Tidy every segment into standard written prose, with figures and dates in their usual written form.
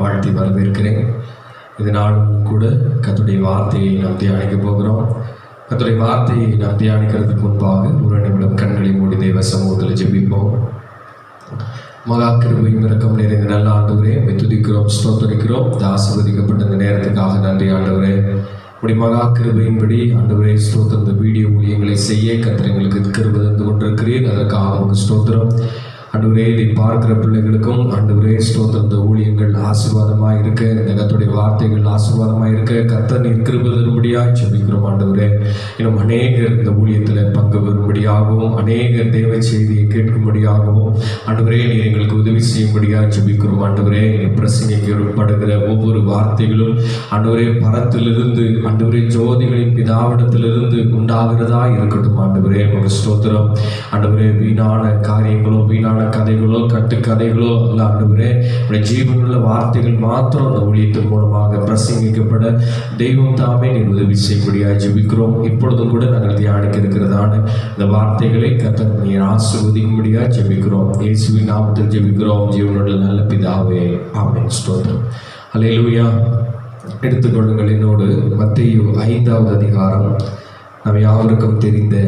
வாழ்த்தி வரவேற்கிறேன். இது நாளும் கூட கர்த்தருடைய வார்த்தையை நாம் தியானிக்க போகிறோம். கர்த்தருடைய வார்த்தையை நாம் தியானிக்கிறதுக்கு முன்பாக ஒரு நிமிடம் கண்களை மூடி தேவ சமூகத்தில் ஜெபிப்போம். மகா கிருபையும் இரக்கம் நிறைந்த நல்ல ஆண்டவரே, துதிக்கிறோம், ஸ்தோத்திரிக்கிறோம். ஆசீர்வதிக்கப்பட்ட இந்த நேரத்துக்காக நன்றி ஆண்டவரே. இப்படி மகா கிருபையின்படி ஆண்டவரே ஸ்தோத்திரம். இந்த வீடியோ ஊழியங்களை செய்ய கர்த்தர் எங்களுக்கு கிருபை தந்து கொண்டிருக்கிறீர். அதற்காக உங்களுக்கு ஸ்தோத்திரம் ஆண்டவரே. இதை பார்க்கிற பிள்ளைகளுக்கும் ஆண்டவரே ஸ்தோத்திரம். இந்த ஊழியங்கள் ஆசீர்வாதமாக இருக்க, இந்த கர்த்தருடைய வார்த்தைகள் ஆசீர்வாதமாக இருக்க கர்த்தர் நீர் கிருபை தரும்படியாக ஜெபிக்கிறோம் ஆண்டவரே. இன்னும் அநேகர் இந்த ஊழியத்தில் பங்கு பெறும்படியாகவும், அநேகர் தேவ செய்தியை கேட்கும்படியாகவும் ஆண்டவரே நீர் எங்களுக்கு உதவி செய்யும்படியாக ஜெபிக்கிறோம் ஆண்டவரே. பிரசங்கிக்கப்படுகிற ஒவ்வொரு வார்த்தைகளும் ஆண்டவரே பரத்திலிருந்து ஆண்டவரே ஜோதிகளின் பிதாவிடத்திலிருந்து உண்டாகிறதா இருக்கட்டும் ஆண்டவரே. ஒரு ஸ்தோத்திரம் ஆண்டவரே. வீணான காரியங்களோ, வீணான கதைகளோ, கட்டுக்கதைகளோ அல்ல ஆண்டவரே. ஜீவனுள்ள வார்த்தைகள் மாத்திரம் அந்த ஊழியத்தின் மூலமாக பிரசங்கிக்கப்பட தெய்வம் தாமே நீர் உதவி செய்யும்படியாக ஜெபிக்கிறோம். இப்பொழுதும் கூட நாங்கள் தியானிக்க இருக்கிறதான இந்த வார்த்தைகளை கர்த்தர் நீர் ஆசீர்வதிக்கும்படியாக ஜெபிக்கிறோம். இயேசுவின் நாமத்தில் ஜெபிக்கிறோம் ஜீவனுள்ள நல்ல பிதாவே, ஆமென். ஸ்தோத்திரம். அல்லேலூயா. எடுத்துக்கொள்ளுங்கள் என்னோடு மத்தேயு 5வது அதிகாரம். நாம் யாவருக்கும் தெரிந்த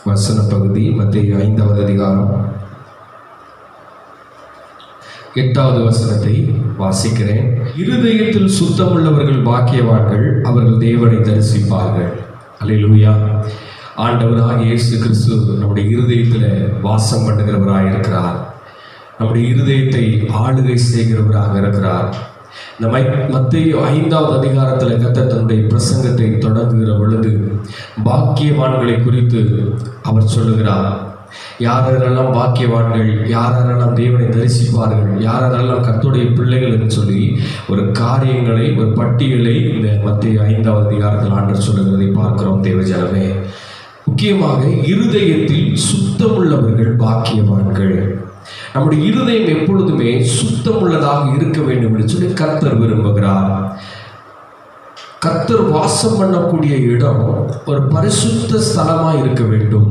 வசன பகுதி. மத்தேயு 5வது அதிகாரம் 8வது வசனத்தை வாசிக்கிறேன். இருதயத்தில் சுத்தமுள்ளவர்கள் பாக்கியவான்கள், அவர்கள் தேவனை தரிசிப்பார்கள். அல்லேலூயா. ஆண்டவராகிய இயேசு கிறிஸ்து நம்முடைய இருதயத்தில் வாசம் பண்ணுகிறவராக இருக்கிறார். நம்முடைய இருதயத்தை ஆளுகை செய்கிறவராக இருக்கிறார். இந்த மத்தேயு 5வது அதிகாரத்தில் கர்த்தர் தன்னுடைய பிரசங்கத்தை தொடங்குகிற பொழுது பாக்கியவான்களை குறித்து அவர் சொல்லுகிறார். யாரெல்லாம் பாக்கியவான்கள், யாரெல்லாம் தேவனை தரிசிப்பார்கள், யாரெல்லாம் கர்த்தருடைய பிள்ளைகள் என்று சொல்லி ஒரு காரியங்களை, ஒரு பட்டியலை இந்த மத்தேயு 5வது அதிகாரத்தில் ஆண்டவர் சொல்லுகிறதை பார்க்கிறோம். தேவஜனமே, முக்கியமாக இருதயத்தில் சுத்தமுள்ளவர்கள் பாக்கியவான்கள். நம்முடைய இருதயம் எப்பொழுதுமே சுத்தமுள்ளதாக இருக்க வேண்டும் என்று சொல்லி கர்த்தர் விரும்புகிறார். கர்த்தர் வாசம் பண்ணக்கூடிய இடம் ஒரு பரிசுத்த ஸ்தலமாக இருக்க வேண்டும்.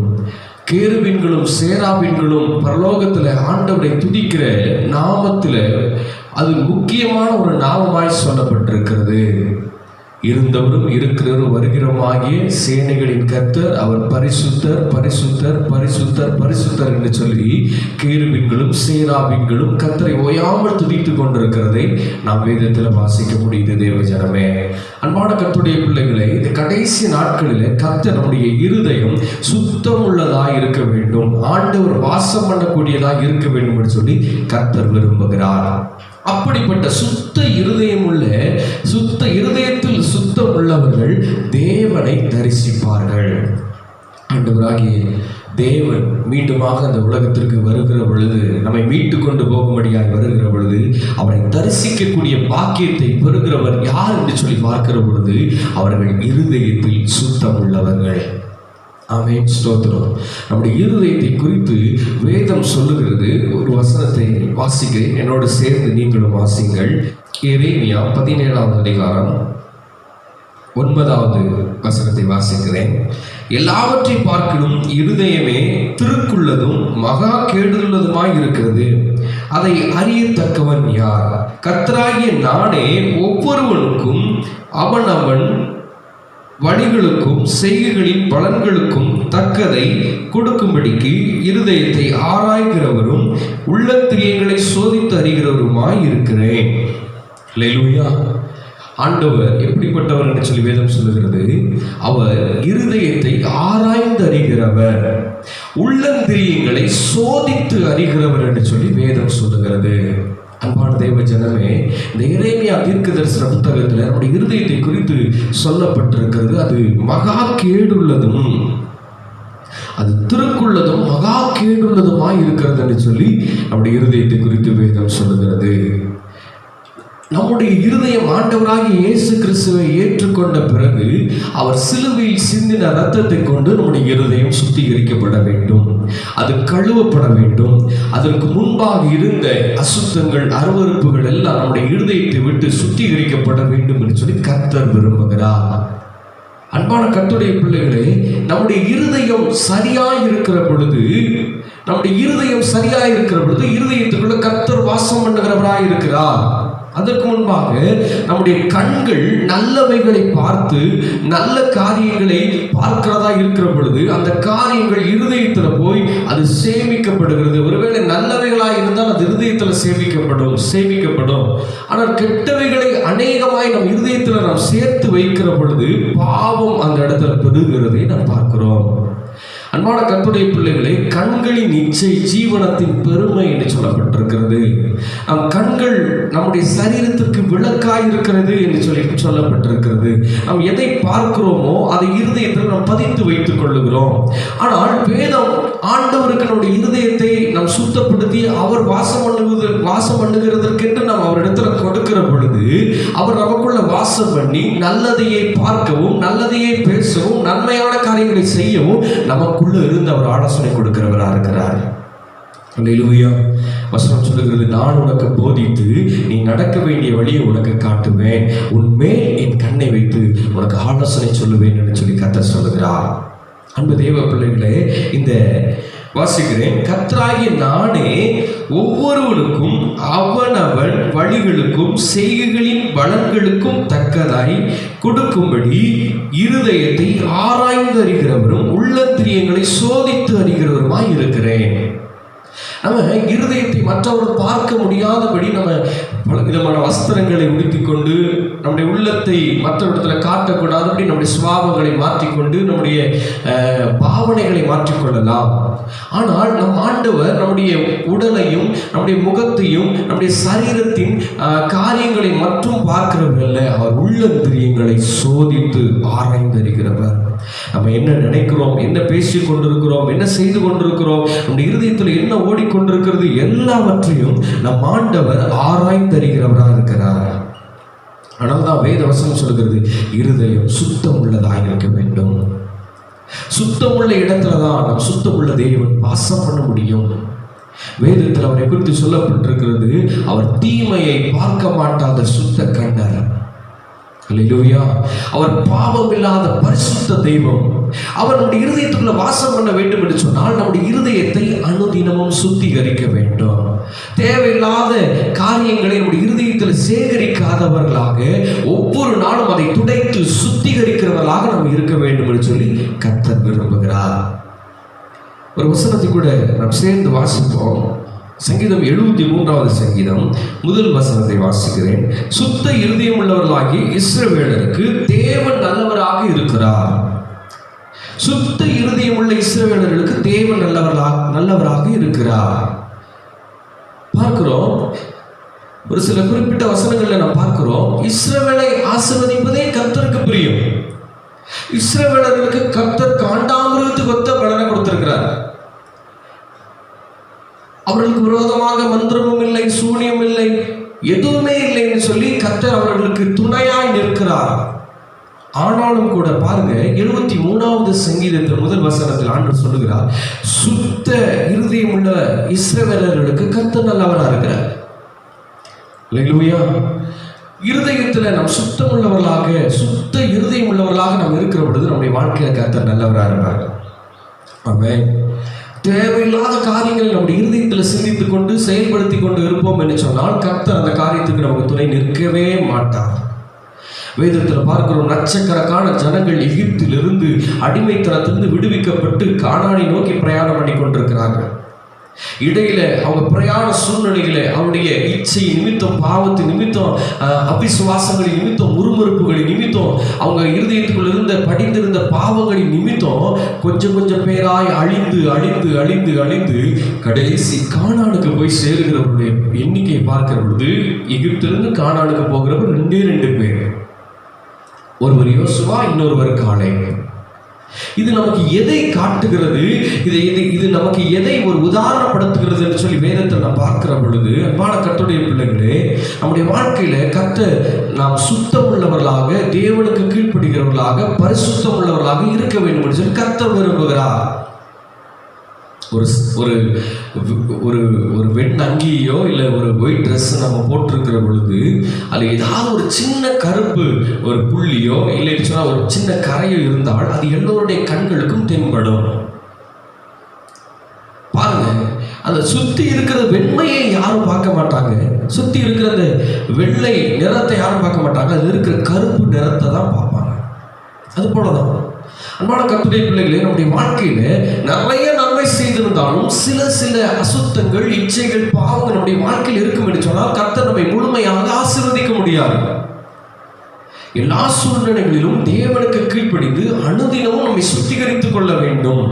கேருபீன்களும் சேராபீன்களும் பரலோகத்தில் ஆண்டவரை துதிக்கிற நாமத்தில் அது முக்கியமான ஒரு நாமமாய் சொல்லப்பட்டிருக்கிறது. இருந்தவரும் இருக்கிறவரும் வருகிறவருமாகிய சேனைகளின் கர்த்தர், அவர் பரிசுத்தர் பரிசுத்தர் பரிசுத்தர் பரிசுத்தர் என்று சொல்லி கேருபீன்களும் சேராபீன்களும் கர்த்தரை ஓயாமல் துதித்து கொண்டிருக்கிறதை நாம் வேதத்தில் வாசிக்க முடியுது. தேவஜனமே, அன்பான கர்த்தருடைய பிள்ளைகளை, இந்த கடைசி நாட்களில் கர்த்தர் நம்முடைய இருதயம் சுத்தம் உள்ளதாக இருக்க வேண்டும், ஆண்டவர் வாசம் பண்ணக்கூடியதாக இருக்க வேண்டும் என்று சொல்லி கர்த்தர் விரும்புகிறார். அப்படிப்பட்ட சுத்த இருதயம் உள்ள, சுத்த இருதயத்தில் சுத்தம் உள்ளவர்கள் தேவனை தரிசிப்பார்கள். ஆண்டவராகிய தேவன் மீண்டுமாக அந்த உலகத்திற்கு வருகிற பொழுது, நம்மை மீட்டு கொண்டு போகும்படியாக வருகிற பொழுது, அவரை தரிசிக்கக்கூடிய பாக்கியத்தை பெறுகிறவர் யார் என்று சொல்லி பார்க்கிற பொழுது அவர்கள் இருதயத்தில் சுத்தம் உள்ளவர்கள். ஆமென். ஸ்தோத்திரம். நம்முடைய இருதயத்தை குறித்து வேதம் சொல்லுகிறது. ஒரு வசனத்தை வாசிக்கிறேன், என்னோடு சேர்ந்து நீங்களும் வாசிங்கள். எரேமியா 17வது அதிகாரம் 9வது வசனத்தை வாசிக்கிறேன். எல்லாவற்றை பார்க்கிலும் இருதயமே திருக்குள்ளதும் மகா கேடுள்ளதுமாய் இருக்கிறது, அதை அறியத்தக்கவன் யார்? கர்த்தராகிய நானே ஒவ்வொருவனுக்கும் அவன் வழிகளுக்கும் செய்கைகளின் பலன்களுக்கும் தக்கதை கொடுக்கும்படிக்கு இருதயத்தை ஆராய்கிறவரும் உள்ளத்திரியங்களை சோதித்து அறிகிறவருமாய் இருக்கிறேன். அல்லேலூயா. ஆண்டவர் எப்படிப்பட்டவர் என்று சொல்லி வேதம் சொல்லுகிறது. அவர் இருதயத்தை ஆராய்ந்து அறிகிறவர், உள்ளந்திரியங்களை சோதித்து அறிகிறவர் என்று சொல்லி வேதம் சொல்லுகிறது. அன்பான தேவ ஜனமே, இந்த எரேமியா தீர்க்க தரிசன புத்தகத்தில் நம்முடைய இருதயத்தை குறித்து சொல்லப்பட்டிருக்கிறது. அது மகா கேடுள்ளதும், அது திருக்குள்ளதும் மகா கேடுள்ளதுமாய் இருக்கிறது என்று சொல்லி நம்முடைய இருதயத்தை குறித்து வேதம் சொல்லுகிறது. நம்முடைய இருதயம் ஆண்டவராகிய இயேசு கிறிஸ்துவை ஏற்றுக்கொண்ட பிறகு அவர் சிலுவையில் சிந்தின இரத்தத்தை கொண்டு நம்முடைய இருதயம் சுத்திகரிக்கப்பட வேண்டும், அது கழுவப்பட வேண்டும். அதற்கு முன்பாக இருந்த அசுத்தங்கள், அருவருப்புகள் எல்லாம் நம்முடைய இருதயத்தை விட்டு சுத்திகரிக்கப்பட வேண்டும் என்று சொல்லி கர்த்தர் விரும்புகிறார். அன்பான கர்த்தருடைய பிள்ளைகளே, நம்முடைய இருதயம் சரியாய் இருக்கிற பொழுது, நம்முடைய இருதயம் சரியாய் இருக்கிற பொழுது இருதயத்துக்குள்ள கர்த்தர் வாசம் பண்ணுகிறவராய் இருக்கிறார். அதற்கு முன்பாக நம்முடைய கண்கள் நல்லவைகளை பார்த்து நல்ல காரியங்களை பார்க்கிறதா இருக்கிற பொழுது அந்த காரியங்கள் இருதயத்தில் போய் அது சேமிக்கப்படுகிறது. ஒருவேளை நல்லவைகளாக இருந்தால் அது இருதயத்தில் சேமிக்கப்படும். ஆனால் கெட்டவைகளை அநேகமாய் நம் இருதயத்தில் நாம் சேர்த்து வைக்கிற பொழுது பாவம் அந்த இடத்துல பெருகிறதை நாம் பார்க்கிறோம். அன்பான கர்த்தருடைய பிள்ளைகளே, கண்களின் இச்சை ஜீவனத்தின் பெருமை என்று சொல்லப்பட்டிருக்கிறது. நம் கண்கள் நம்முடைய சரீரத்திற்கு விளக்காய் இருக்கிறது என்று சொல்லப்பட்டிருக்கிறது. நாம் எதை பார்க்கிறோமோ அதை இருதயத்தில் நாம் பதித்து வைத்துக் கொள்ளுகிறோம். ஆனால் வேதம் ஆண்டவருக்கு நம்முடைய இருதயத்தை நாம் சுத்தப்படுத்தி அவர் வாசம் பண்ணுகிறதற்கென்று நாம் அவரிடத்துல கொடுக்கிற பொழுது அவர் நமக்குள்ள வாசம் பண்ணி நல்லதையே பார்க்கவும் நல்லதையே பேசவும் நன்மையான காரியங்களை செய்யவும் நமக்குள்ள இருந்து அவர் ஆலோசனை கொடுக்கிறவராக இருக்கிறார். அல்லேலூயா. வசனம் சொல்லுகிறது, நான் உனக்கு போதித்து நீ நடக்க வேண்டிய வழியை உனக்கு காட்டுவேன், உன்மேல் என் கண்ணை வைத்து உனக்கு ஆலோசனை சொல்லுவேன் என்று சொல்லி கர்த்தர் சொல்லுகிறார். அன்பு தேவ பிள்ளைகளே, இந்த வாசிக்கிறேன், கர்த்தராகிய நானே ஒவ்வொருவனுக்கும் அவனவன் வழிகளுக்கும் செய்கைகளின் பலன்களுக்கும் தக்கதாய் கொடுக்கும்படி இருதயத்தை ஆராய்ந்து அறிகிறவரும் உள்ளந்திரியங்களை சோதித்து அறிகிறவருமாய் இருக்கிறேன். நம்ம இருதயத்தை மற்றவர்கள் பார்க்க முடியாதபடி நம்ம பல விதமான வஸ்திரங்களை உடுத்திக்கொண்டு நம்முடைய உள்ளத்தை மற்றவரிடத்துல காட்டக்கூடாதபடி நம்முடைய சுபாவங்களை மாற்றிக்கொண்டு நம்முடைய பாவனைகளை மாற்றிக்கொள்ளலாம். ஆனால் நம் ஆண்டவர் நம்முடைய உடலையும் நம்முடைய முகத்தையும் நம்முடைய சரீரத்தின் காரியங்களை மட்டும் பார்க்கிறவர்கள், அவர் உள்ளந்திரியங்களை சோதித்து ஆராய்ந்தறிகிறவர். நம்ம என்ன நினைக்கிறோம், என்ன பேசிக் கொண்டிருக்கிறோம், என்ன செய்து கொண்டிருக்கிறோம், நம்முடைய இருதயத்தில் என்ன ஓடிக்கொண்டிருக்கிறது, எல்லாவற்றையும் நம் ஆண்டவர் ஆராய்ந்தறிகிறவராக இருக்கிறார். ஆனால் தான் வேத வசனம் சொல்கிறது, இருதயம் சுத்தம் உள்ளதாக இருக்க வேண்டும். சுத்தமுள்ள இடத்துல தான் நம் சுத்தமுள்ள தேவன் வாசம் பண்ண முடியும். வேதத்தில் அவரை குறித்து சொல்லப்பட்டிருக்கிறது, அவர் தீமையை பார்க்க மாட்டாத சுத்த கண்டர். அல்லேலூயா. அவர் பாவம் இல்லாத பரிசுத்த தெய்வம். அவர் நம்முடைய இருதயத்துக்குள்ள வாசம் பண்ண வேண்டும் என்று சொன்னால் நம்முடைய இருதயத்தை அனுதினமும் சுத்திகரிக்க வேண்டும். தேவையில்லாத காரியங்களை நம்முடைய இருதயத்தில் சேகரிக்காதவர்களாக ஒவ்வொரு நாளும் அதை துடைத்து சுத்திகரிக்கிறவர்களாக நாம் இருக்க வேண்டும் என்று சொல்லி கர்த்தர் விரும்புகிறார். ஒரு வசனத்தை கூட நாம் சேர்ந்து வாசிப்போம். சங்கீதம் 73வது சங்கீதம் முதல் வசனத்தை வாசிக்கிறேன். சுத்த இருதயம் உள்ளவர்களாகி இஸ்ரவேலருக்கு தேவன் நல்லவராக இருக்கிறார். சுத்த இருதயம் உள்ள இஸ்ரவேலர்களுக்கு தேவன் நல்லவராக இருக்கிறார். பார்க்கிறோம், ஒரு சில குறிப்பிட்ட வசனங்கள்ல நாம் பார்க்கிறோம், இஸ்ரவேலை ஆசீர்வதிப்பதே கர்த்தருக்கு பிரியம். இஸ்ரவேலர்களுக்கு கர்த்தர் காண்டாமிருகத்துக்கு ஒத்த பலனை கொடுத்திருக்கிறார். அவர்களுக்கு விரோதமாக மந்திரமும் இல்லை, சூனியம் இல்லை, எதுவுமே இல்லை என்று சொல்லி கர்த்தர் அவர்களுக்கு துணையாய் நிற்கிறார். ஆனாலும் கூட பாருங்க, 73வது சங்கீதத்தில் முதல் வசனத்தில் ஆண்டவர் சொல்லுகிறார், சுத்த இருதயம் உள்ள இஸ்ரவேலர்களுக்கு கர்த்தர் நல்லவராக இருக்கிறார். அல்லேலூயா. இருதயத்தில் நாம் சுத்தம் உள்ளவர்களாக, சுத்த இருதயம் உள்ளவர்களாக நாம் இருக்கிற பொழுது நம்முடைய வாழ்க்கையில கர்த்தர் நல்லவராக இருப்பார். ஆமென். தேவையில்லாத காரியங்களை நம்முடைய இருதயத்தில் சிந்தித்துக் கொண்டு செயல்படுத்தி கொண்டு இருப்போம் என்று சொன்னால் கர்த்தர் அந்த காரியத்துக்கு நமக்கு துணை நிற்கவே மாட்டார். வேதத்தில் பார்க்கிறோம், லட்சக்கணக்கான ஜனங்கள் எகிப்திலிருந்து அடிமைத்தனத்திலிருந்து விடுவிக்கப்பட்டு கானானை நோக்கி பிரயாணம் பண்ணி கொண்டிருக்கிறார்கள். இடையில அவங்க பிரயாண சூழ்நிலைகளை அவருடைய இச்சை நிமித்தம், பாவத்தின் நிமித்தம், அபிசுவாசங்களின் நிமித்தம், முறுமுறுப்புகளின் நிமித்தம், அவங்க இருதயத்துக்குள்ள இருந்த படிந்திருந்த பாவங்களின் நிமித்தம் கொஞ்சம் கொஞ்சம் பேராய் அழிந்து அழிந்து அழிந்து அழிந்து கடைசி கானானுக்கு போய் சேருகிறவருடைய எண்ணிக்கையை பார்க்கிற பொழுது எகிப்திலிருந்து கானானுக்கு போகிறவர் 2 பேர். ஒருவர் யோசுவா, இன்னொருவர் காலேப். இது நமக்கு எதை காட்டுகிறது, இது நமக்கு எதை ஒரு உதாரணப்படுத்துகிறது என்று சொல்லி வேதத்தில் நாம் பார்க்கிற பொழுது, அன்பான கர்த்தருடைய பிள்ளைகளே, நம்முடைய வாழ்க்கையில கர்த்தர் நாம் சுத்தம் உள்ளவர்களாக, தேவனுக்கு கீழ்ப்படுகிறவர்களாக, பரிசுத்தம் உள்ளவர்களாக இருக்க வேண்டும் என்று சொல்லி கர்த்தர் விரும்புகிறார். ஒரு ஒரு ஒரு வெண் அங்கியோ இல்லை ஒரு ஒயிட் ட்ரெஸ் நம்ம போட்டிருக்கிற பொழுது அது ஏதாவது ஒரு சின்ன கருப்பு ஒரு புள்ளியோ இல்லைன்னு சொன்னால் ஒரு சின்ன கரையோ இருந்தால் அது எல்லோருடைய கண்களுக்கும் தென்படும். பாருங்க, அந்த சுத்தி இருக்கிற வெண்மையை யாரும் பார்க்க மாட்டாங்க, சுற்றி இருக்கிற அந்த வெள்ளை நிறத்தை யாரும் பார்க்க மாட்டாங்க, அதில் இருக்கிற கருப்பு நிறத்தை தான் பார்ப்பாங்க. அது போலதான் அன்பான கர்த்தருடைய பிள்ளைகளே, நம்முடைய வாழ்க்கையில நிறைய நன்மை செய்திருந்தாலும் சில அசுத்தங்கள், இச்சைகள், பாவங்கள் நம்முடைய வாழ்க்கையில் இருக்கும் என்று சொன்னால் கர்த்தர் நம்மை முழுமையாக ஆசீர்வதிக்க முடியாது. எல்லா சூழ்நிலைகளிலும் தேவனுக்கு கீழ்ப்படிந்து அனுதினமும் நம்மை சுத்திகரித்துக் கொள்ள வேண்டும்.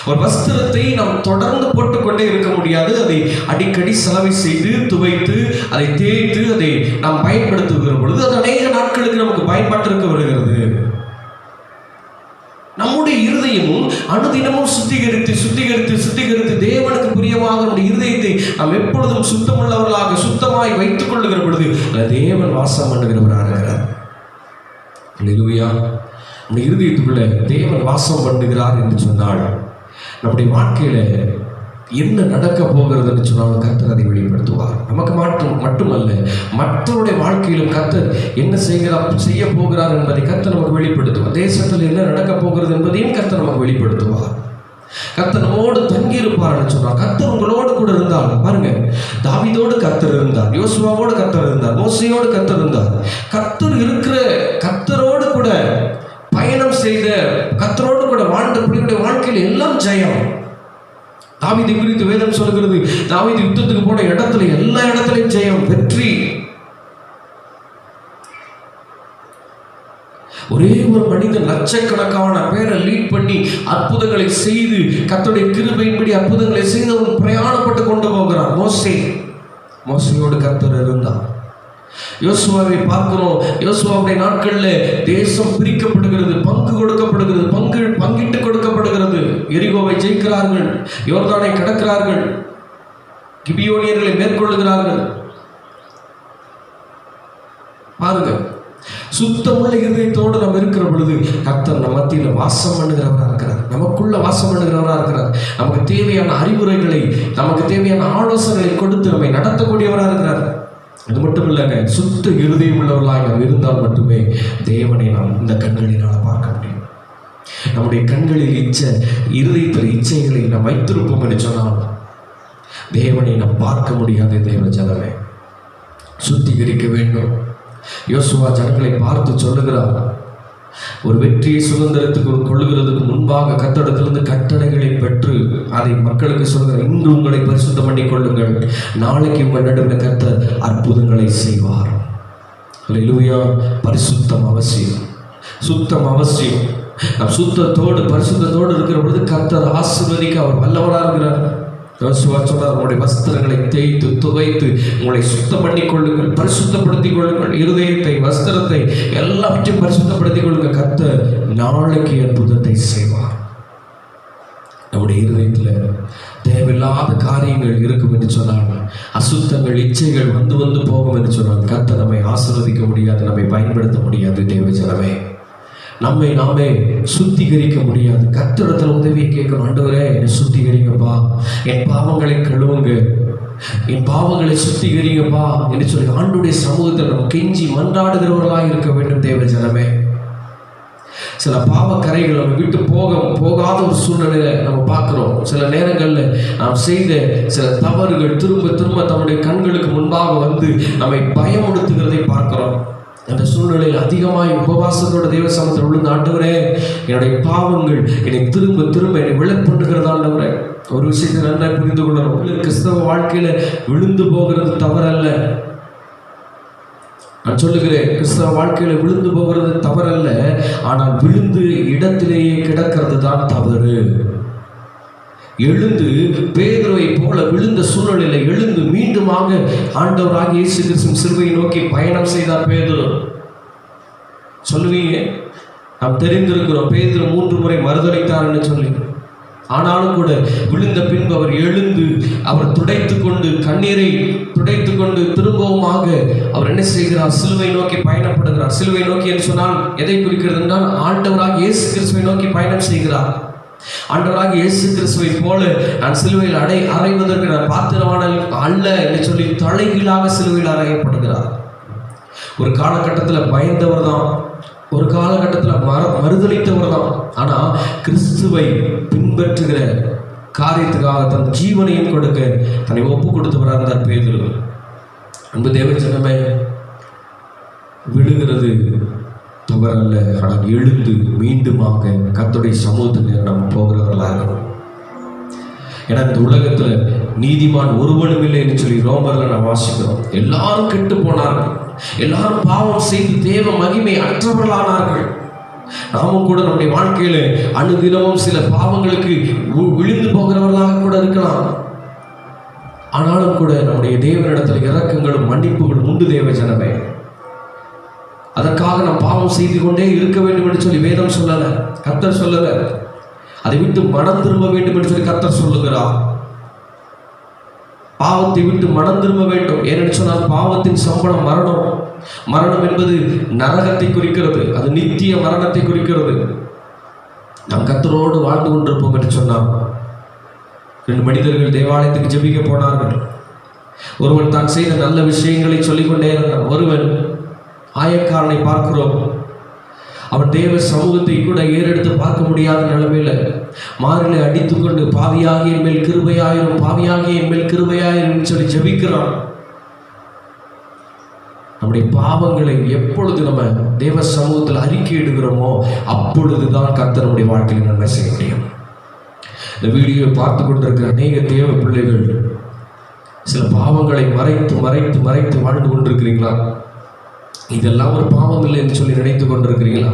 ஒரு வஸ்திரத்தை நாம் தொடர்ந்து போட்டுக்கொண்டே இருக்க முடியாது. அதை அடிக்கடி சலவை செய்து துவைத்து அதை தேய்த்து அதை நாம் பயன்படுத்துகிற பொழுது அது அநேக நாட்களுக்கு நமக்கு பயன்பாட்டிற்கு வருகிறது. நம்முடைய இருதயமும் அனுதினமும் சுத்திகரித்து தேவனுக்கு பிரியமாக நம்முடைய இருதயத்தை நாம் எப்பொழுதும் சுத்தமுள்ளவர்களாக சுத்தமாய் வைத்துக் கொள்ளுகிற பொழுது தேவன் வாசம் பண்ணுகிறவராக இருக்கிறார். அல்லேலூயா. நம்முடைய இருதயத்துக்குள்ள தேவன் வாசம் பண்ணுகிறார் என்று சொன்னால் நம்முடைய வாழ்க்கையில என்ன நடக்க போகிறது என்று சொன்னாலும் கர்த்தர் அதை வெளிப்படுத்துவார். நமக்கு மட்டுமல்ல, மற்றவருடைய வாழ்க்கையிலும் கர்த்தர் என்ன செய்ய போகிறார் என்பதை கர்த்தர் நமக்கு வெளிப்படுத்துவார். தேசத்தில் என்ன நடக்க போகிறது என்பதையும் கர்த்தர் நமக்கு வெளிப்படுத்துவார். கர்த்தர் நம்மோடு தங்கியிருப்பார் என்று சொன்னார். கர்த்தர் உங்களோடு கூட இருந்தார். பாருங்க, தாவீதோடு கர்த்தர் இருந்தார், யோசுவாவோடு கர்த்தர் இருந்தார், மோசேயோடு கர்த்தர் இருந்தார். கர்த்தரோடு கூட பயணம் செய்த, கர்த்தரோடு கூட வாழ்ந்த பிள்ளைகளுடைய வாழ்க்கையில் எல்லாம் ஜெயம். தாவீதை குறித்து வேதம் சொல்கிறது, தாவீது யுத்தத்துக்கு போன இடத்துல எல்லா இடத்துலையும் ஜெயம், வெற்றி. ஒரே ஒரு மனிதன் லட்சக்கணக்கான பேரை லீட் பண்ணி அற்புதங்களை செய்து கர்த்தருடைய கிருபையின்படி அற்புதங்களை செய்து அவன் பிரயாணப்பட்டு கொண்டு போகிறான். மோசேயோடு கர்த்தர் இருந்தார். யோசுவாவை பார்க்கிறோம். யோசுவாவுடைய நாட்களில் தேசம் பிரிக்கப்படுகிறது, பங்கு கொடுக்கப்படுகிறது, பங்கிட்டு கொடுக்கப்படுகிறது. எரிகோவை ஜெயிக்கிறார்கள், யோர்தானை கடக்கிறார்கள், கிபியோனியர்களை மேற்கொள்ளுகிறார்கள். பாருங்க, சுத்தமுள்ள இருதயத்தோடு நாம் இருக்கிற பொழுது கர்த்தர் நம்ம மத்தியில் வாசம் பண்ணுகிறவராக இருக்கிறார், நமக்குள்ள வாசம் பண்ணுகிறவராக இருக்கிறார். நமக்கு தேவையான அறிவுரைகளை, நமக்கு தேவையான ஆலோசனைகளை கொடுத்து நம்மை நடத்தக்கூடியவராக இருக்கிறார். அது மட்டும் இல்லைங்க, சுத்த இருதயம் உள்ளவர்களாக நாம் இருந்தால் மட்டுமே தேவனை நாம் இந்த கண்களினால் பார்க்க முடியும். நம்முடைய கண்களில் இருதயத்தில் இச்சைகளை நாம் வைத்திருப்போம் என்று சொன்னால் தேவனை நாம் பார்க்க முடியாத தேவ ஜனமே. சுத்திகரிக்க வேண்டும். யோசுவா ஜனங்களை பார்த்து சொல்லுகிறார், ஒரு வெற்றியை சுதந்திரத்துக்கு கொள்ளுகிறதுக்கு முன்பாக கர்த்தரிடத்திலிருந்து கட்டளைகளை பெற்று அதை மக்களுக்கு சொல்கிறார். இன்று உங்களை பரிசுத்தம் பண்ணிக் கொள்ளுங்கள், நாளைக்கு உங்கள் நடுவில் கர்த்தர் அற்புதங்களை செய்வார். அல்லேலூயா. பரிசுத்தம் அவசியம், சுத்தம் அவசியம். நாம் சுத்தத்தோடு பரிசுத்தத்தோடு இருக்கிற பொழுது கர்த்தர் ஆசீர்வதிக்க அவர் வல்லவராக இருக்கிறார். யோசுவா சொன்னார், உங்களுடைய வஸ்திரங்களை தேய்த்து துவைத்து உங்களை சுத்தம் பண்ணிக் கொள்ளுங்கள், பரிசுத்தப்படுத்திக் கொள்ளுங்கள். இருதயத்தை, வஸ்திரத்தை எல்லாவற்றையும் பரிசுத்தப்படுத்திக் கொள்ளுங்கள். கர்த்தர் நாளைக்கு அற்புதத்தை செய்வார். நம்முடைய இருதயத்தில் தேவையில்லாத காரியங்கள் இருக்கும் என்று சொன்னாங்க, அசுத்தங்கள், இச்சைகள் வந்து போகும் என்று சொன்னாங்க, கர்த்தர் நம்மை ஆசீர்வதிக்க முடியாது, நம்மை பயன்படுத்த முடியாது. தேவ ஜனமே, நம்மை நாமே சுத்திகரிக்க முடியாது. கர்த்தரிடத்தில் உதவியை கேட்கணும். ஆண்டவரே, என்னை சுத்திகரிங்கப்பா, என் பாவங்களை கழுவுங்க, என் பாவங்களை சுத்திகரிங்கப்பா என்று சொல்லி ஆண்டுடைய சமூகத்தில் நம்ம கெஞ்சி மன்றாடுகிறவர்களாக இருக்க வேண்டும். தேவ ஜனமே, சில பாவக்கரைகள் நம்ம விட்டு போகாத ஒரு சூழ்நிலையில நம்ம பார்க்கிறோம். சில நேரங்களில் நாம் செய்த சில தவறுகள் திரும்ப தம்முடைய கண்களுக்கு முன்பாக வந்து நம்மை பயமுறுத்துகிறதை பார்க்கிறோம். அந்த சூழ்நிலையில் அதிகமாய் உபவாசத்தோட தேவ சமூகத்தில் விழுந்து, ஆண்டவரே, என்னுடைய பாவங்கள் என்னை திரும்ப என்னை விளப்பண்ணுகிறது. ஆண்டவரே, ஒரு விஷயத்தை நன்றாக புரிந்து கொள்ளணும். கிறிஸ்தவ வாழ்க்கையில விழுந்து போகிறது தவறல்ல. நான் சொல்லுகிறேன், கிறிஸ்தவ வாழ்க்கையில விழுந்து போகிறது தவறல்ல, ஆனால் விழுந்து இடத்திலேயே கிடக்கிறது தான் தவறு. எழுந்து பேதுருவை போல விழுந்த சூழ்நிலையில எழுந்து மீண்டுமாக ஆண்டவராக இயேசு கிறிஸ்துவின் சிலுவையை நோக்கி பயணம் செய்தார் பேதுரு. சொல்லுவீங்க, நாம் தெரிந்திருக்கிறோம், பேதுரு 3 முறை மறுதலித்தார் சொல்லி. ஆனாலும் கூட விழுந்த பின்பு அவர் எழுந்து அவர் துடைத்துக்கொண்டு, கண்ணீரை துடைத்துக்கொண்டு திரும்பவுமாக அவர் என்ன செய்கிறார்? சிலுவை நோக்கி பயணப்படுகிறார். சிலுவை நோக்கி என்று சொன்னால் எதை குறிக்கிறது என்றால் ஆண்டவராக இயேசு கிறிஸ்துவை நோக்கி பயணம் செய்கிறார். ஆண்டவராக இயேசு கிறிஸ்துவை போல நான் சிலுவையில் அறைவதற்கு நான் பாத்திரமான அல்ல என்று சொல்லி தலைகீழாக சிலுவையில் அறையப்படுகிறார். ஒரு காலகட்டத்தில் பயந்தவர் தான், ஒரு காலகட்டத்தில் மறுதலித்தவர் தான். ஆனால் கிறிஸ்துவை பின்பற்றுகிற காரியத்துக்காக தன் ஜீவனையும் கொடுக்க தன்னை ஒப்பு கொடுத்தவராக இருந்தார் பேதுரு. அன்பு தேவ ஜனமே, விழுகிறது தவறல்ல, ஆனால் எழுந்து மீண்டுமாக கர்த்தருடைய சமூகத்துக்கு நம்ம போகிறவர்களாக. ஏன்னா இந்த உலகத்துல நீதிமான் ஒருவனும் இல்லை என்று சொல்லி ரோமர்ல நான் வாசிக்கிறோம். எல்லாரும் கெட்டு போனார்கள், எல்லாரும் பாவம் செய்து தேவ மகிமை அற்றவர்களானார்கள். நாமும் கூட நம்முடைய வாழ்க்கையில அனுதினமும் சில பாவங்களுக்கு விழுந்து போகிறவர்களாக கூட இருக்கலாம். ஆனாலும் கூட நம்முடைய தேவனிடத்தில் இரக்கங்களும் மன்னிப்புகளும் உண்டு தேவ ஜனமே. அதற்காக நாம் பாவம் செய்து கொண்டே இருக்க வேண்டும் என்று சொல்லி வேதம் சொல்லல, கர்த்தர் சொல்லல. அதை விட்டு மனம் திரும்ப வேண்டும் என்று சொல்லி கர்த்தர் சொல்லுகிறார். பாவத்தை விட்டு மனம் திரும்ப வேண்டும். ஏனென்று சொன்னால் பாவத்தின் சம்பளம் மரணம். மரணம் என்பது நரகத்தை குறிக்கிறது, அது நித்திய மரணத்தை குறிக்கிறது. நாம் கர்த்தரோடு வாழ்ந்து கொண்டிருப்போம் என்று சொன்னார். 2 மனிதர்கள் தேவாலயத்துக்கு ஜெபிக்க போனார்கள். ஒருவன் தான் செய்த நல்ல விஷயங்களை சொல்லிக்கொண்டே இருந்தான். ஒருவன் ஆயக்காரனை பார்க்கிறோம், அவன் தேவ சமூகத்தை கூட ஏறெடுத்து பார்க்க முடியாத நிலைமையில மாறிலே அடித்துக்கொண்டு பாவியாகிய என் மேல் கிருபையாயிரும், பாவியாகிய என் மேல் கிருபையாயிரும் சொல்லி ஜெபிக்கிறான். நம்முடைய பாவங்களை எப்பொழுது நம்ம தேவ சமூகத்தில் அறிக்கையிடுகிறோமோ அப்பொழுதுதான் கர்த்தர் நம்முடைய வாழ்க்கையில் நன்மை செய்ய முடியும். இந்த வீடியோவை பார்த்து கொண்டிருக்கிற அநேக தேவ பிள்ளைகள் சில பாவங்களை மறைத்து மறைத்து மறைத்து வாழ்ந்து கொண்டிருக்கிறீங்களா? இதெல்லாம் ஒரு பாவம் இல்லை என்று சொல்லி நினைத்து கொண்டிருக்கிறீங்களா?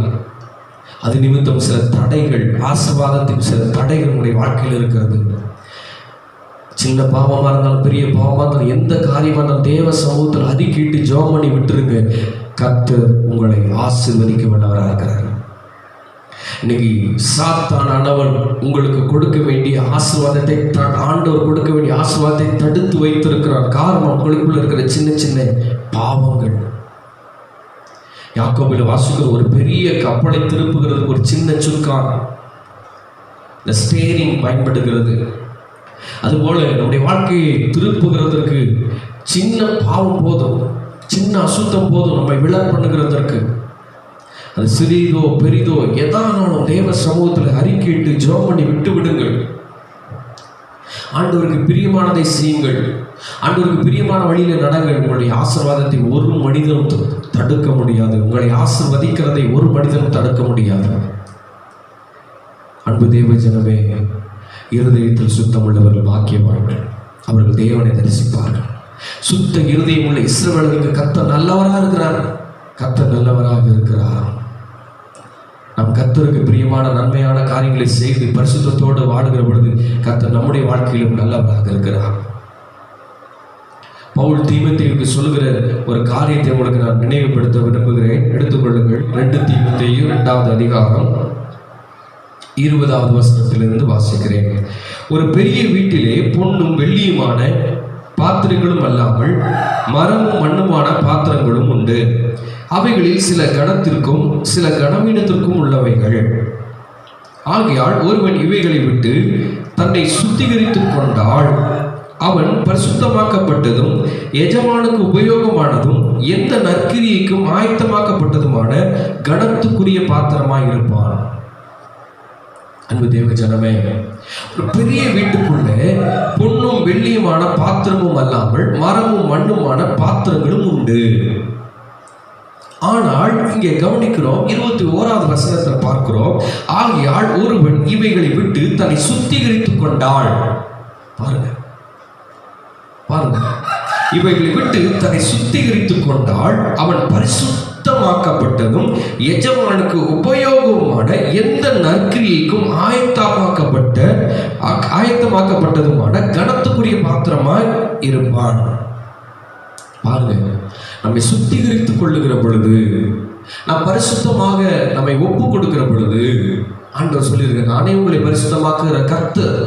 அது நிமித்தம் சில தடைகள், ஆசீர்வாதத்தின் சில தடைகள் உங்களுடைய வாழ்க்கையில் இருக்கிறது. சின்ன பாவமாக இருந்தாலும் பெரிய பாவமாக இருந்தாலும் எந்த காரியமாக இருந்தாலும் தேவ சமூகத்தில் அறிக்கையிட்டு ஜெபம் பண்ணி விட்டுருங்க. கர்த்தர் உங்களை ஆசீர்வதிக்க வல்லவராக இருக்கிறார். இன்னைக்கு சாத்தானவன் உங்களுக்கு கொடுக்க வேண்டிய ஆசீர்வாதத்தை, ஆண்டவர் கொடுக்க வேண்டிய ஆசீர்வாதத்தை தடுத்து வைத்திருக்கிறார். காரணம் உங்களுக்குள்ள இருக்கிற சின்ன சின்ன பாவங்கள். யாக்கோபில் வாசிக்கிற ஒரு பெரிய கப்பலை திருப்புகிறதுக்கு ஒரு சின்ன சுக்கான், இந்த ஸ்டேரிங் பயன்படுகிறது. அதுபோல நம்முடைய வாழ்க்கையை திருப்புகிறதற்கு சின்ன பாவம் போதும், சின்ன அசுத்தம் போதும் நம்மை விழா பண்ணுகிறதற்கு. அது சிறிதோ பெரிதோ எதானாலும் தேவ சமூகத்தில் அறிக்கையிட்டு ஜெபம் பண்ணி விட்டு விடுங்கள். ஆண்டவருக்கு பிரியமானதை செய்யுங்கள், ஆண்டவருக்கு பிரியமான வழியில நடங்கள். உங்களுடைய ஆசீர்வாதத்தை ஒரு மனிதனும் தடுக்க முடியாது. உங்களை ஆசீர்வதிக்கிறதை ஒரு மனிதனும் தடுக்க முடியாது. அன்பு தேவ ஜனமே, இருதயத்தில் சுத்தம் உள்ளவர்கள் பாக்கியவான்கள், அவர்கள் தேவனை தரிசிப்பார்கள். சுத்த இருதயம் உள்ள இஸ்ரவேலருக்கு கர்த்தர் நல்லவராக இருக்கிறார், கர்த்தர் நல்லவராக இருக்கிறார். நாம் கர்த்தருக்கு பிரியமான நன்மையான காரியங்களை செய்து பரிசுத்தத்தோடு வாழுகிற பொழுது கர்த்தர் நம்முடைய வாழ்க்கையிலும் நல்லவராக இருக்கிறார். பவுல் தீமோத்தேயுவுக்கு சொல்லுகிற ஒரு காரியத்தை உங்களுக்கு நான் நினைவுபடுத்த விரும்புகிறேன். எடுத்துக்கொள்ளுங்கள். 2 தீமோத்தேயு 2வது அதிகாரம் 20வது வசனத்திலிருந்து வாசிக்கிறேன். ஒரு பெரிய வீட்டிலே பொன்னும் வெள்ளியுமான பாத்திரங்களும் அல்லாமல் மரமும் மண்ணுமான பாத்திரங்களும் உண்டு. அவைகளில் சில கனத்திற்கும் சில கனவீனத்திற்கும் உள்ளவைகள். ஆகையால் ஒருவன் இவைகளை விட்டு தன்னை சுத்திகரித்துக் கொண்டால் அவன் பரிசுத்தமாக்கப்பட்டதும் எஜமானுக்கு உபயோகமானதும் எந்த நற்கிரியைக்கும் ஆயத்தமாக்கப்பட்டதுமான கனத்துக்குரிய பாத்திரமாய் இருப்பான். அன்பு தேவ ஜனமே, ஒரு பெரிய வீட்டுக்குள்ள பொன்னும் வெள்ளியுமான பாத்திரமும் அல்லாமல் மரமும் மண்ணுமான பாத்திரங்களும் உண்டு. ஆனால் இங்கே கவனிக்கிறோம், 21வது வசனத்தில் பார்க்கிறோம், ஆகையால் ஒருவன் இவைகளை விட்டு தன்னை சுத்திகரித்துக் கொண்டாள். பாருங்க பாருங்க, இவைகளை விட்டு தன்னை சுத்திகரித்துக் கொண்டால் அவன் பரிசுத்தமாக்கப்பட்டதும் எஜமானுக்கு உபயோகமான எந்த நற்கிரியைக்கும் ஆயத்தமாக்கப்பட்டதுமான கனத்துக்குரிய பாத்திரமாய் இருப்பான். பாருங்க, நம்மை சுத்திகரித்துக் கொள்ளுகிற பொழுது, நாம் பரிசுத்தமாக நம்மை ஒப்பு கொடுக்கிற பொழுது, ஆண்டவர் சொல்லியிருக்க, நானே உங்களை பரிசுத்தமாக்குகிற கர்த்தர்.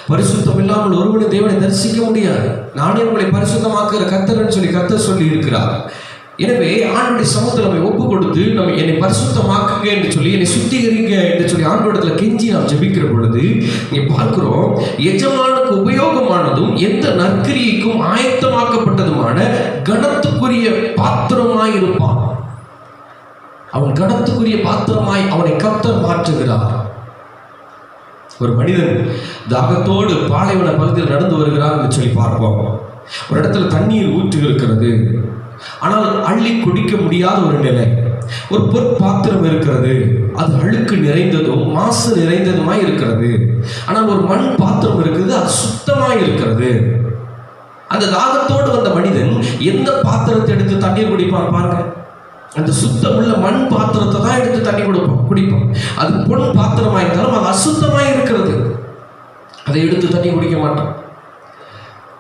பரிசுத்தம் இல்லாமல் ஒருவனை தேவனை தரிசிக்க முடியாது. நானே உங்களை பரிசுத்தமாக்குகிற கர்த்தர்னு சொல்லி கர்த்தர் சொல்லி இருக்கிறார். எனவே ஆண்டவருடைய சமூகத்தில் நம்மை ஒப்பு கொடுத்து நம்ம என்னை பரிசுத்தமாக்குங்க என்று சொல்லி, என்னை சுத்திகரிங்க என்று சொல்லி ஆண்டவரிடத்தில் கெஞ்சி நாம் ஜெபிக்கிற பொழுது இங்கே பார்க்கிறோம், எஜமானுக்கு உபயோகமானதும் எந்த நற்கிரியைக்கும் ஆயத்தமாக்கப்பட்டதுமான கனத்துக்குரிய பாத்திரமாய் இருப்பான். அவன் கனத்துக்குரிய பாத்திரமாய் அவனை கர்த்தர் மாற்றுகிறார். ஒரு மனிதன் தாகத்தோடு பாலைவன பகுதியில் நடந்து வருகிறார் என்று சொல்லி பார்ப்போம். ஒரு இடத்துல தண்ணீர் ஊற்று இருக்கிறது, ஆனால் அள்ளி குடிக்க முடியாத ஒரு நிலை. ஒரு பொற்பாத்திரம் இருக்கிறது, அது அழுக்கு நிறைந்ததும் மாசு நிறைந்ததுமாய் இருக்கிறது. ஆனால் ஒரு மண் பாத்திரம் இருக்குது, அது குத்தமாய் இருக்கிறது. அந்த தாகத்தோடு வந்த மனிதன் எந்த பாத்திரத்தை எடுத்து தண்ணீர் குடிப்பான் பாருங்க. அந்த சுத்தமுள்ள மண் பாத்திரத்தை தான் எடுத்து தண்ணி குடிப்பான். அது பொன் பாத்திரமா இருந்தாலும் அது அசுத்தமாய் இருக்கிறது, அதை எடுத்து தண்ணி குடிக்க மாட்டான்.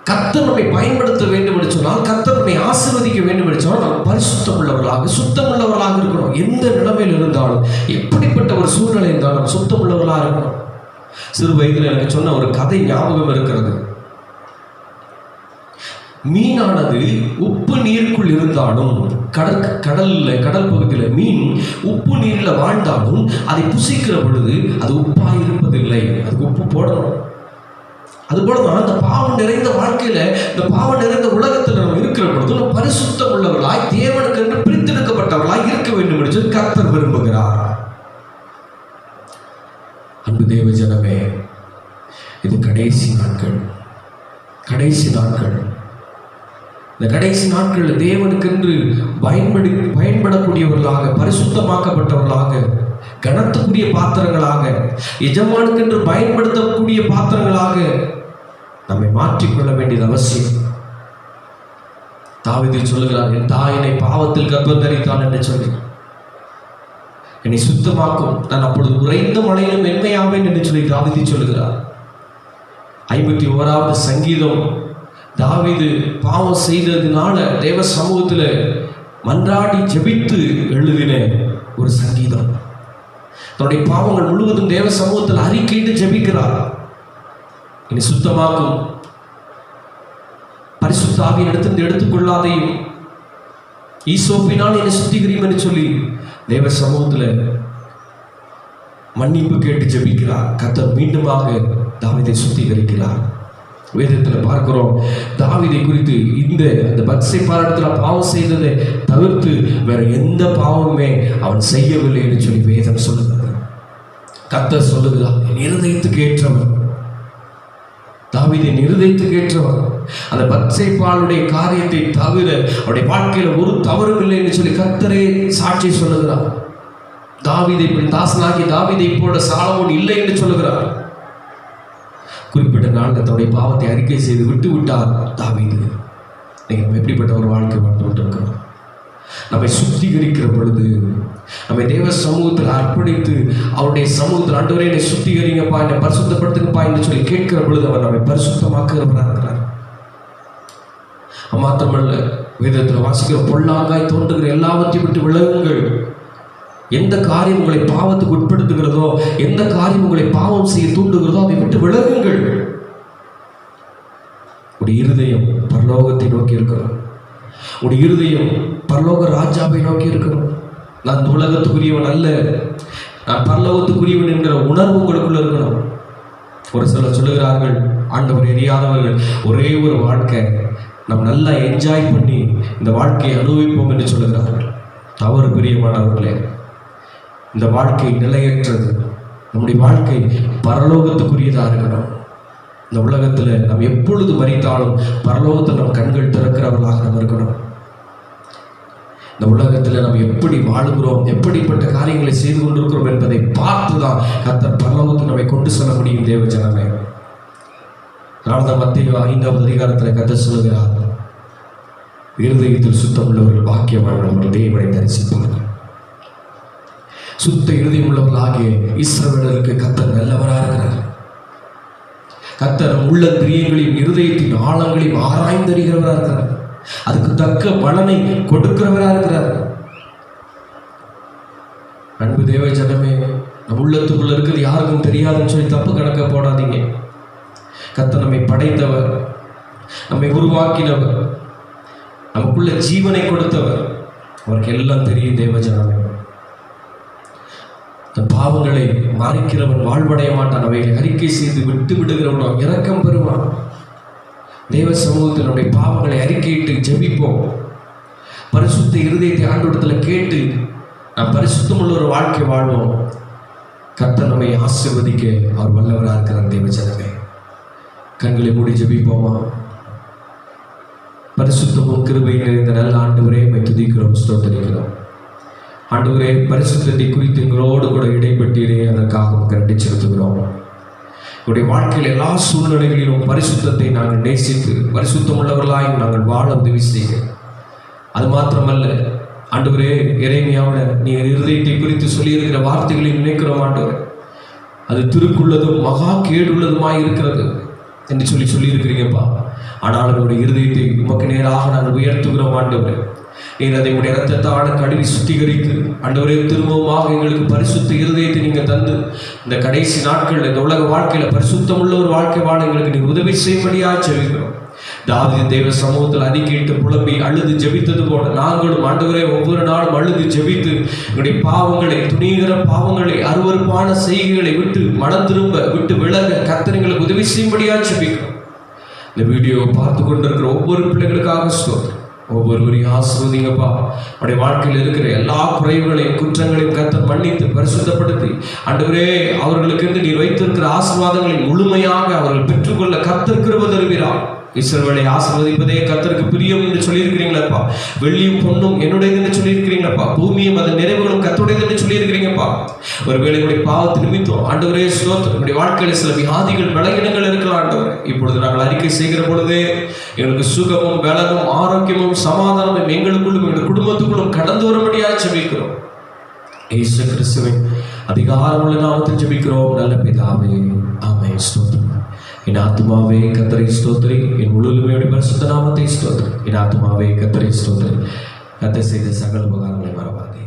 கர்த்தர் நம்மை பயன்படுத்த வேண்டும் என்று சொன்னால், கர்த்தர் நம்மை ஆசீர்வதிக்க வேண்டும் என்று சொன்னால், நாம் பரிசுத்தம் உள்ளவர்களாக சுத்தம் உள்ளவர்களாக இருக்கணும். எந்த நிலைமையில் இருந்தாலும், எப்படிப்பட்ட ஒரு சூழ்நிலை இருந்தாலும் சுத்தம் உள்ளவர்களாக இருக்கணும். சிறு வயதில் எனக்கு சொன்ன ஒரு கதை ஞாபகம் இருக்கிறது. மீனானது உப்பு நீருக்குள் இருந்தாலும், கடல் பகுதியில் மீன் உப்பு நீரில் வாழ்ந்தாலும் அதை புசிக்கிற பொழுது அது உப்பாக இருப்பதில்லை, அதுக்கு உப்பு போடணும். அதுபோலதான் இந்த பாவம் நிறைந்த வாழ்க்கையில, இந்த பாவம் நிறைந்த உலகத்தில் நம்ம இருக்கிற பொழுது நம்ம பரிசுத்தம் உள்ளவர்களாய், தேவனுக்கு என்று பிரித்தெடுக்கப்பட்டவர்களாய் இருக்க வேண்டும் என்று சொல்லி கர்த்தர் விரும்புகிறார். அன்பு தேவ ஜனமே, இது கடைசி நாட்கள். இந்த கடைசி நாட்களில் தேவனுக்கென்று பயன்படக்கூடியவர்களாக, பரிசுத்தமாக்கப்பட்டவர்களாக, கனத்துக்குரிய பாத்திரங்களாக, எஜமானுக்கென்று பயன்படுத்தக்கூடிய பாத்திரங்களாக நம்மை மாற்றிக்கொள்ள வேண்டியது அவசியம். தாவீது சொல்லுகிறார், என் தாயினை பாவத்தில் கர்ப்பந்தரித்தாள் என்று சொல்லி என்னை சுத்தமாக்கும், நான் அப்பொழுது உறைந்த மழையிலும் மென்மையாவேன் என்று சொல்லி தாவீது சொல்லுகிறார். 51வது சங்கீதம் தாவீது பாவம் செய்ததினால தேவ சமூகத்தில் மன்றாடி ஜெபித்து எழுதின ஒரு சங்கீதம். தன்னுடைய பாவங்கள் முழுவதும் தேவ சமூகத்தில் அறிக்கையிட்டு ஜெபிக்கிறார். என்னை சுத்தமாக்கும், பரிசுத்த ஆவியின் இடத்திலிருந்து எடுத்துக்கொள்ளாதையும், ஈசோப்பினால் என்னை சுத்திகரியும் என்று சொல்லி தேவ சமூகத்தில் மன்னிப்பு கேட்டு ஜெபிக்கிறார். கர்த்தர் மீண்டுமாக தாவீதை சுத்திகரிக்கிறார். வேதத்தில் பார்க்கிறோம், தாவீதை குறித்து அந்த பத்சேபா இடத்துல பாவம் செய்ததை தவிர்த்து வேற எந்த பாவமுமே அவன் செய்யவில்லை என்று சொல்லி வேதம் சொல்லுகிறது. கர்த்தர் சொல்லுகிறார், என் இருதயத்துக்கு ஏற்றவர், தாவீதின் இருதயத்துக்கு ஏற்றவர். அந்த பத்சேபாளுடைய காரியத்தை தவிர அவருடைய வாழ்க்கையில ஒரு தவறும் இல்லை என்று சொல்லி கர்த்தரே சாட்சி சொல்லுகிறார். தாவீதை தாசனாகி தாவீதை போல சாலமோன் இல்லை என்று சொல்லுகிறார். குறிப்பிட்ட நாள் தன்னுடைய பாவத்தை அறிக்கை செய்து விட்டு விட்டார் தாவீது. நம்ம எப்படிப்பட்ட ஒரு வாழ்க்கை வாழ்ந்து கொண்டிருக்கிறோம்? நம்மை சுத்திகரிக்கிற பொழுது, நம்மை தேவ சமூகத்தில் அர்ப்பணித்து அவருடைய சமூகத்தில் ஆண்டவரே என்னை சுத்திகரிங்கப்பா, என்னை பரிசுத்தப்படுத்துங்கப்பா என்று சொல்லி கேட்கிற பொழுது அவர் நம்மை பரிசுத்தமாக்குறவராக இருக்கிறார். மாத்திரமல்ல, வேதத்தில் வாசிக்கிற பொல்லாங்காய் தோன்றுகிற எல்லாவற்றையும் விட்டு விலகுங்கள். எந்த காரியம் உங்களை பாவத்துக்கு உட்படுத்துகிறதோ, எந்த காரியம் உங்களை பாவம் செய்ய தூண்டுகிறதோ அதை விட்டு விலகுங்கள். உடைய இருதயம் பரலோகத்தை நோக்கி இருக்கணும். உடைய இருதயம் பரலோக ராஜாவை நோக்கி இருக்கணும். நான் இந்த உலகத்துக்குரியவன் அல்ல, நான் பரலோகத்துக்குரியவன் என்கிற உணர்வு உங்களுக்குள்ள இருக்கணும். ஒரு சிலர் சொல்லுகிறார்கள், ஆண்டவர் எரியாதவர்கள் ஒரே ஒரு வாழ்க்கை நம்ம நல்லா என்ஜாய் பண்ணி இந்த வாழ்க்கையை அனுபவிப்போம் என்று சொல்லுகிறார்கள். தவறு பிரியமானவர்களே, இந்த வாழ்க்கை நிலையற்றது. நம்முடைய வாழ்க்கை பரலோகத்துக்குரியதாக இருக்கணும். இந்த உலகத்தில் நாம் எப்பொழுது மரித்தாலும் பரலோகத்தில் நம் கண்கள் திறக்கிறவர்களாக நம்ம இருக்கணும். இந்த உலகத்தில் நாம் எப்படி வாழுகிறோம், எப்படிப்பட்ட காரியங்களை செய்து கொண்டிருக்கிறோம் என்பதை பார்த்து தான் கர்த்தர் பரலோகத்தில் நம்மை கொண்டு செல்ல முடியும். தேவ ஜனமே, மத்தேயு 5வது அதிகாரத்தில் கர்த்தர் சொல்லுகிறார், இருதயத்தில் சுத்தம் உள்ளவர்கள் பாக்கியவான்கள், தேவனை தரிசிப்பார்கள். சுத்த இருதயம் உள்ளவர்களாகிய இஸ்ரவேலருக்கு கர்த்தர் நல்லவராக இருக்கிறார். கர்த்தர் உள்ள கிரியைகளையும் இருதயத்தின் ஆழங்களையும் ஆராய்ந்தறிகிறவராக இருக்கிறார். அதுக்கு தக்க பலனை கொடுக்கிறவராக இருக்கிறார். அன்பு தேவ ஜனமே, நம் உள்ளத்துக்குள்ள இருக்கிறது யாருக்கும் தெரியாதுன்னு சொல்லி தப்பு கணக்க போடாதீங்க. கர்த்தர் நம்மை படைத்தவர், நம்மை உருவாக்கினவர், நமக்குள்ள ஜீவனை கொடுத்தவர், அவருக்கு எல்லாம் தெரியும். தேவ ஜனமே, தன் பாவங்களை மறைக்கிறவன் வாழ்வடைய மாட்டான். அவைகளை அறிக்கை செய்து விட்டு விடுகிறவன் இரக்கம் பெறுவான். தேவ சமூகத்தில் நம்முடைய பாவங்களை அறிக்கையிட்டு ஜெபிப்போம். பரிசுத்த இருதயத்தை ஆண்டவரிடத்தில் கேட்டு நாம் பரிசுத்தம் உள்ள ஒரு வாழ்க்கை வாழ்வோம். கர்த்தர் நம்மை ஆசீர்வதிக்க அவர் வல்லவராக இருக்கிறார். தேவ ஜனமே, கண்களை மூடி ஜெபிப்போமா? பரிசுத்தமும் கிருபை நிறைந்த நல்ல ஆண்டவரே, உம்மை துதிக்கிறோம், ஸ்தோத்திரிக்கிறோம். ஆண்டவரே, பரிசுத்தத்தை குறித்து எங்களோடு கூட இடைப்பட்டீரே, அதற்காக உமக்கு நன்றி செலுத்துகிறோம். உடைய வாழ்க்கையில் எல்லா சூழ்நிலைகளிலும் பரிசுத்தத்தை நாங்கள் நேசித்து பரிசுத்தம் உள்ளவர்களாய் நாங்கள் வாழ உதவி செய்க. அது மாத்திரமல்ல ஆண்டவரே, எரேமியாவோட நீர் இருதயத்தை குறித்து சொல்லியிருக்கிற வார்த்தைகளை நினைக்கிறோம் ஆண்டவரே. அது திருக்குள்ளதும் மகா கேடுள்ளதுமாய் இருக்கிறது என்று சொல்லியிருக்கிறீங்கப்பா. ஆனால் அதனுடைய இருதயத்தை உமக்கு நேராக நாங்கள் உயர்த்துகிறோம் ஆண்டவரே. நீர் அதை உடைய இரத்தத்தால் கழுவி சுத்திகரித்து ஆண்டவரே, திரும்பவுமாக எங்களுக்கு பரிசுத்த இருதயத்தை நீங்கள் தந்து இந்த கடைசி நாட்கள் இந்த உலக வாழ்க்கையில் பரிசுத்தம் உள்ள ஒரு வாழ்க்கை வாழ எங்களுக்கு நீர் உதவி செய்யும்படியாக ஜெபிக்கிறோம். தாவீது தேவ சமூகத்தில் அறிக்கையிட்டு புலம்பி அழுது ஜெபித்தது போல நாங்களும் ஆண்டவரே ஒவ்வொரு நாளும் அழுது ஜெபித்து எங்களுடைய பாவங்களை, துணிகர பாவங்களை, அருவருப்பான செய்கைகளை விட்டு மனம் திரும்ப விட்டு விலக கர்த்தர் எங்களுக்கு உதவி செய்யும்படியாக ஜெபிக்கிறோம். இந்த வீடியோவை பார்த்து கொண்டிருக்கிற ஒவ்வொரு பிள்ளைகளுக்காக ஸ்தோத்திரம். ஒவ்வொருவரையும் ஆசீர்வதிங்கப்பா. அவருடைய வாழ்க்கையில் இருக்கிற எல்லா குறைவுகளையும் குற்றங்களையும் கர்த்தர் மன்னித்து பரிசுத்தப்படுத்தி ஆண்டவரே, அவர்களுக்கு நீர் வைத்திருக்கிற ஆசீர்வாதங்களை முழுமையாக அவர்கள் பெற்றுக்கொள்ள கர்த்தர் கிருபை தருகிறார். இஸ்ரவேலை ஆசீர்வதிப்பதே கர்த்தருக்கு பிரியம் என்று சொல்லியிருக்கிறீங்களப்பா. வெள்ளியும் பொன்னும் என்னுடையது என்று சொல்லியிருக்கிறீங்களப்பா. பூமியும் அதன் நிறைவுகளும் கர்த்தருடையது என்று சொல்லியிருக்கிறீங்கப்பா. ஒருவேளை உடைய பாவத்தை நிமித்தம் ஆண்டவரே ஸ்தோத்திரம், நம்முடைய வாழ்க்கையில் சில வியாதிகள் பலகீனங்கள் இருக்கலாம் ஆண்டவரே. இப்பொழுது நாங்கள் அறிக்கை செய்கிற பொழுதே எங்களுக்கு சுகமும் பலனும் ஆரோக்கியமும் சமாதானமும் எங்களுக்குள்ளும் எங்கள் குடும்பத்துக்குள்ளும் கடந்து வரும்படியாக ஜெபிக்கிறோம். இயேசு கிறிஸ்துவின் அதிகாரமுள்ள நாமத்தில் ஜெபிக்கிறோம் நல்ல பிதாவே, ஆமென். ஸ்தோத்திரம். என் ஆத்துமாவே கர்த்தரை ஸ்தோத்திரி, என் முழுமையோட பரிசுத்த நாமத்தை ஸ்தோத்திரி. என் ஆத்துமாவே கர்த்தரை ஸ்தோத்திரி, கர்த்தர் செய்த சகல உபகாரங்களை மறவாதே.